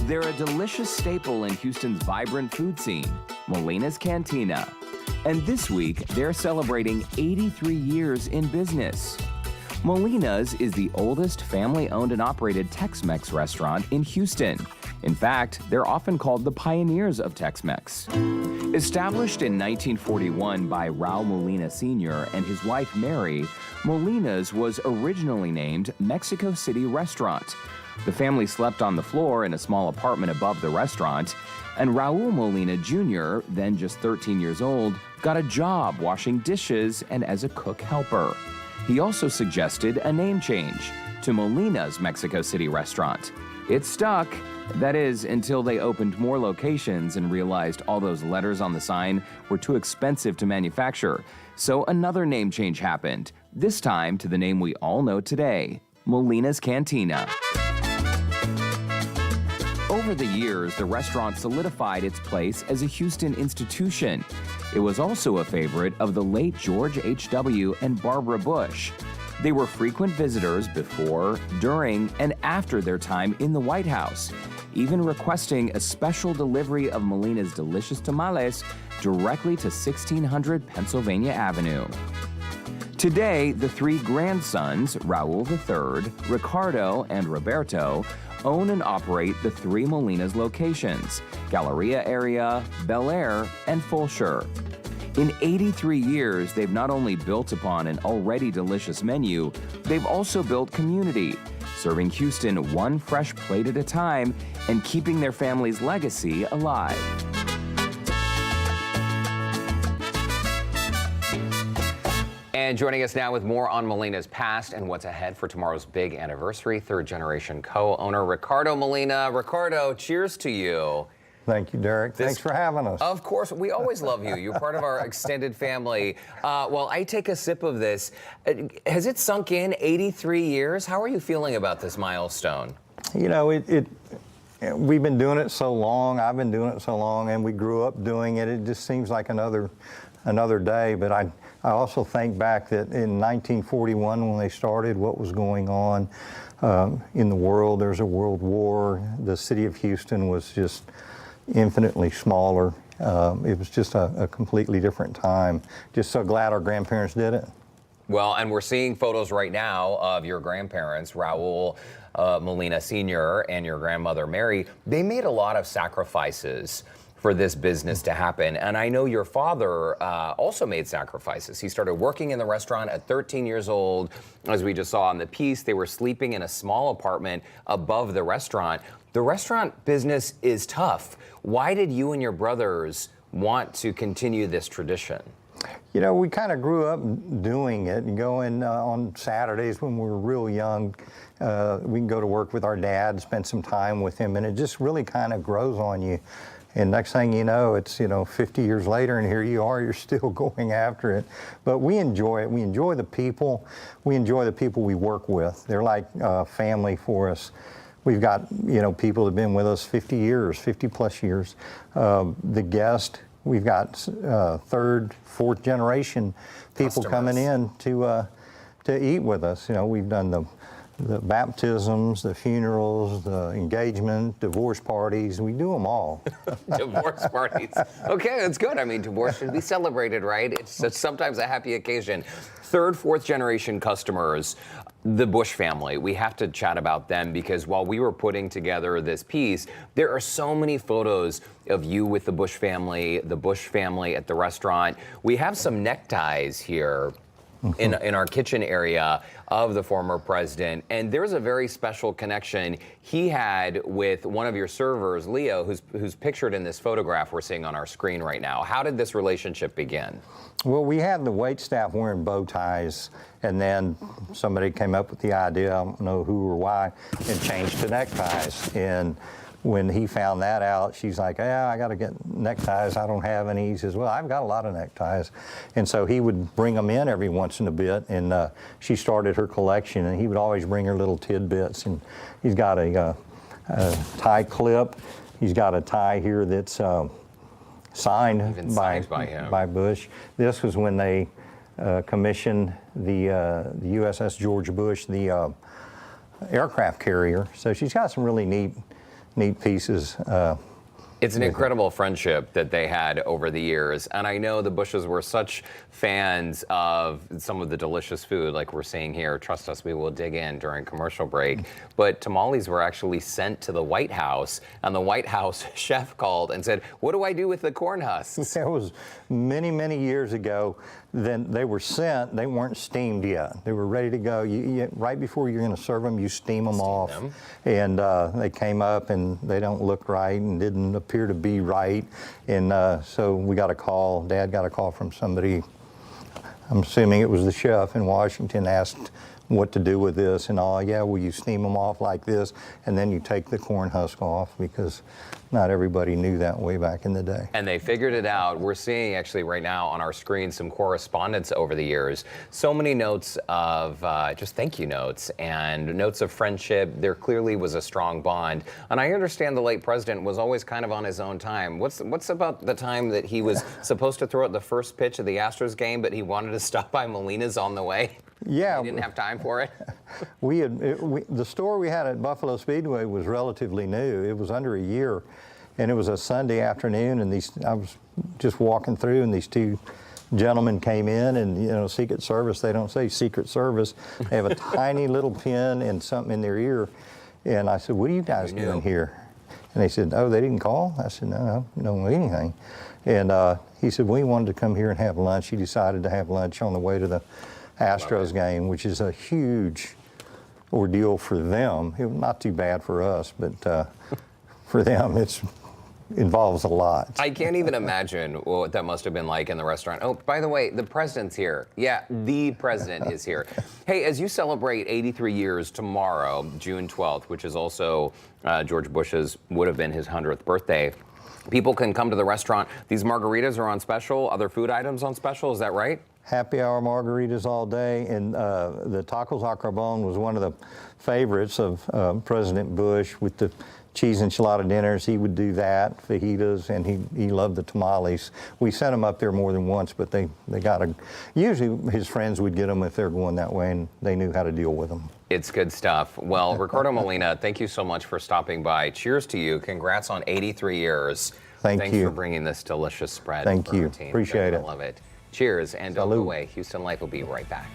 They're a delicious staple in Houston's vibrant food scene, Molina's Cantina. And this week, they're celebrating 83 years in business. Molina's is the oldest family-owned and operated Tex-Mex restaurant in Houston. In fact, they're often called the Pioneers of Tex Mex. Established in 1941 by Raul Molina Sr. and his wife Mary, Molina's was originally named Mexico City Restaurant. The family slept on the floor in a small apartment above the restaurant, and Raul Molina Jr., then just 13 years old, got a job washing dishes and as a cook helper. He also suggested a name change to Molina's Mexico City Restaurant. It stuck. That is, until they opened more locations and realized all those letters on the sign were too expensive to manufacture. So another name change happened, this time to the name we all know today, Molina's Cantina. Over the years, the restaurant solidified its place as a Houston institution. It was also a favorite of the late George H.W. and Barbara Bush. They were frequent visitors before, during, and after their time in the White House, even requesting a special delivery of Molina's delicious tamales directly to 1600 Pennsylvania Avenue. Today, the three grandsons, Raul III, Ricardo, and Roberto, own and operate the three Molina's locations, Galleria area, Bel Air, and Fulshire. In 83 years, they've not only built upon an already delicious menu, they've also built community, serving Houston one fresh plate at a time and keeping their family's legacy alive. And joining us now with more on Molina's past and what's ahead for tomorrow's big anniversary, third-generation co-owner Ricardo Molina. Ricardo, cheers to you. Thank you, Derek. Thanks for having us. Of course. We always love you. You're part of our extended family. While I take a sip of this, has it sunk in 83 years? How are you feeling about this milestone? You know, we've been doing it so long. I've been doing it so long, and we grew up doing it. It just seems like another day. But I also think back that in 1941, when they started, what was going on in the world. There's a world war. The city of Houston was just infinitely smaller. It was just a completely different time. Just so glad our grandparents did it. Well, and we're seeing photos right now of your grandparents, Raul Molina Sr. and your grandmother, Mary. They made a lot of sacrifices for this business to happen. And I know your father also made sacrifices. He started working in the restaurant at 13 years old. As we just saw in the piece, they were sleeping in a small apartment above the restaurant. The restaurant business is tough. Why did you and your brothers want to continue this tradition? You know, we kind of grew up doing it and going on Saturdays when we were real young. We can go to work with our dad, spend some time with him, and it just really kind of grows on you. And next thing you know, it's, 50 years later, and here you are, you're still going after it. But we enjoy it. We enjoy the people. We enjoy the people we work with. They're like family for us. We've got, people that have been with us 50 years, 50 plus years. The guest, we've got third, fourth generation people coming in to eat with us. We've done the baptisms, the funerals, the engagement, divorce parties. We do them all. Divorce parties. Okay, that's good. I mean, divorce should be celebrated, right? It's sometimes a happy occasion. Third, fourth generation customers, the Bush family. We have to chat about them because while we were putting together this piece, there are so many photos of you with the Bush family at the restaurant. We have some neckties here in our kitchen area of the former president, and there's a very special connection he had with one of your servers, Leo, who's pictured in this photograph we're seeing on our screen right now. How did this relationship begin? Well, we had the waitstaff wearing bow ties, and then somebody came up with the idea, I don't know who or why, and changed to neckties. And when he found that out, she's like, yeah, I got to get neckties. I don't have any. He says, well, I've got a lot of neckties. And so he would bring them in every once in a bit, and she started her collection, and he would always bring her little tidbits. And he's got a tie clip. He's got a tie here that's signed by Bush. This was when they commissioned the USS George Bush, the aircraft carrier. So she's got some really neat neat pieces. It's an incredible friendship that they had over the years. And I know the Bushes were such fans of some of the delicious food, like we're seeing here. Trust us, we will dig in during commercial break. But tamales were actually sent to the White House, and the White House chef called and said, "What do I do with the corn husks?" That was many, many years ago. Then they were sent, they weren't steamed yet. They were ready to go. Right before you're going to serve them, you steam them off. And they came up and they don't look right and didn't appear to be right. And so we got a call, Dad got a call from somebody, I'm assuming it was the chef in Washington, asked what to do with this and all. Yeah, well, you steam them off like this, and then you take the corn husk off, because not everybody knew that way back in the day. And they figured it out. We're seeing actually right now on our screen some correspondence over the years. So many notes of just thank you notes and notes of friendship. There clearly was a strong bond. And I understand the late president was always kind of on his own time. What's about the time that he was supposed to throw out the first pitch of the Astros game, but he wanted to stop by Molina's on the way? Yeah. He didn't have time for it? The store we had at Buffalo Speedway was relatively new. It was under a year, and it was a Sunday afternoon, and I was just walking through, and these two gentlemen came in, and Secret Service, they don't say Secret Service. They have a tiny little pin and something in their ear. And I said, "What are you guys doing here?" And they said, "Oh, they didn't call?" I said, "No, I don't know anything." And he said, "We wanted to come here and have lunch." He decided to have lunch on the way to the Astros game, which is a huge ordeal for them. It was not too bad for us, but for them, it involves a lot. I can't even imagine what that must have been like in the restaurant. Oh, by the way, the president's here. Yeah, the president is here. Hey, as you celebrate 83 years tomorrow, June 12th, which is also George Bush's, would have been his 100th birthday, people can come to the restaurant. These margaritas are on special, other food items on special, is that right? Happy hour margaritas all day, and the tacos al carbon was one of the favorites of President Bush with the cheese enchilada dinners. He would do that, fajitas, and he loved the tamales. We sent him up there more than once, but they usually his friends would get them if they're going that way, and they knew how to deal with them. It's good stuff. Well, Ricardo Molina, thank you so much for stopping by. Cheers to you. Congrats on 83 years. Thanks you. Thanks for bringing this delicious spread. Thank you. Appreciate it. I love it. Cheers, and don't Salud. go away. Houston Life will be right back.